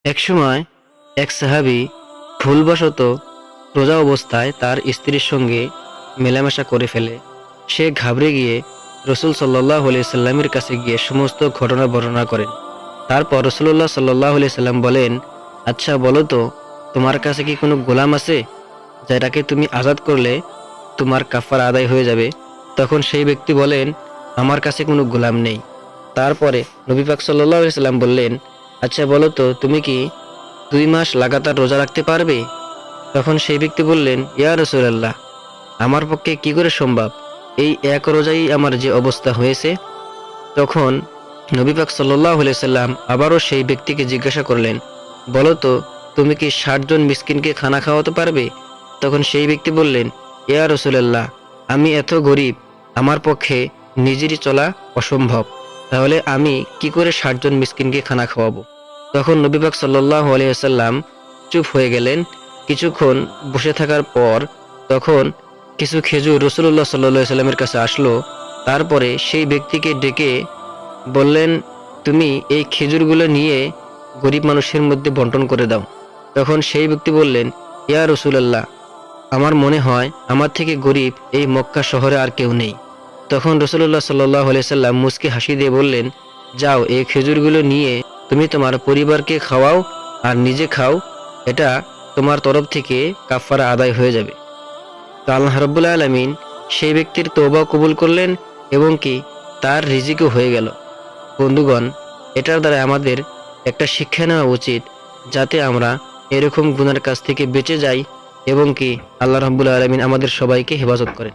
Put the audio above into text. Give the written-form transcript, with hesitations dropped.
একসময় এক সাহাবী ভুলবশত রোজা অবস্থায় তার স্ত্রীর সঙ্গে মেলামেশা করে ফেলে। সে ঘাবড়ে গিয়ে রসুল সাল্লাল্লাহু আলাইহি সাল্লামের কাছে গিয়ে সমস্ত ঘটনা বর্ণনা করেন। তারপর রসুল্লাহ সাল্লাল্লাহু আলাইহি সাল্লাম বলেন, আচ্ছা বলো তো, তোমার কাছে কি কোনো গোলাম আছে যেটাকে তুমি আজাদ করলে তোমার কাফারা আদায় হয়ে যাবে? তখন সেই ব্যক্তি বলেন, আমার কাছে কোনো গোলাম নেই। তারপরে নবী পাক সাল্লাল্লাহু আলাইহি সাল্লাম বললেন, আচ্ছা বলো তো, তুমি কি 2 মাস লাগাতার রোজা রাখতে পারবে? তখন সেই ব্যক্তি বললেন, ইয়া রাসূলুল্লাহ, আমার পক্ষে কি করে সম্ভব? এই এক রোজাই আমার যে অবস্থা হয়েছে। তখন নবী পাক সাল্লাল্লাহু আলাইহি সাল্লাম আবারও সেই ব্যক্তিকে জিজ্ঞাসা করলেন, বলো তো, তুমি কি 60 জন মিসকিনকে খানা খাওয়াতে পারবে? তখন সেই ব্যক্তি বললেন, ইয়া রাসূলুল্লাহ, আমি এত গরিব, আমার পক্ষে নিজেরই চলা অসম্ভব, তাহলে আমি কি করে 60 জন মিসকিনকে খানা খাওয়াবো? তখন নবী পাক সাল্লাল্লাহু আলাইহি ওয়াসাল্লাম চুপ হয়ে গেলেন। কিছুক্ষণ বসে থাকার পর তখন কিছু খেজুর রাসূলুল্লাহ সাল্লাল্লাহু আলাইহি ওয়াসাল্লামের কাছে আসলো। তারপরে সেই ব্যক্তিকে ডেকে বললেন, তুমি এই খেজুরগুলো নিয়ে গরিব মানুষের মধ্যে বন্টন করে দাও। তখন সেই ব্যক্তি বললেন, ইয়া রাসূলুল্লাহ, আমার মনে হয় আমার থেকে গরিব এই মক্কা শহরে আর কেউ নেই। তখন রাসূলুল্লাহ সাল্লাল্লাহু আলাইহি সাল্লাম মুচকি হাসি দিয়ে বললেন, যাও, এই খেজুরগুলো নিয়ে তুমি তোমার পরিবারকে খাওয়াও আর নিজে খাও, এটা তোমার তরফ থেকে কাফারা আদায় হয়ে যাবে। তো আল্লাহ রাব্বুল আলামিন সেই ব্যক্তির তওবা কবুল করলেন এবং কি তার রিজিকও হয়ে গেল। বন্ধুগণ, এটার দ্বারা আমাদের একটা শিক্ষা নেওয়া উচিত, যাতে আমরা এরকম গুনার কাছ থেকে বেঁচে যাই এবং কি আল্লাহ রাব্বুল আলামিন আমাদের সবাইকে হেফাজত করেন।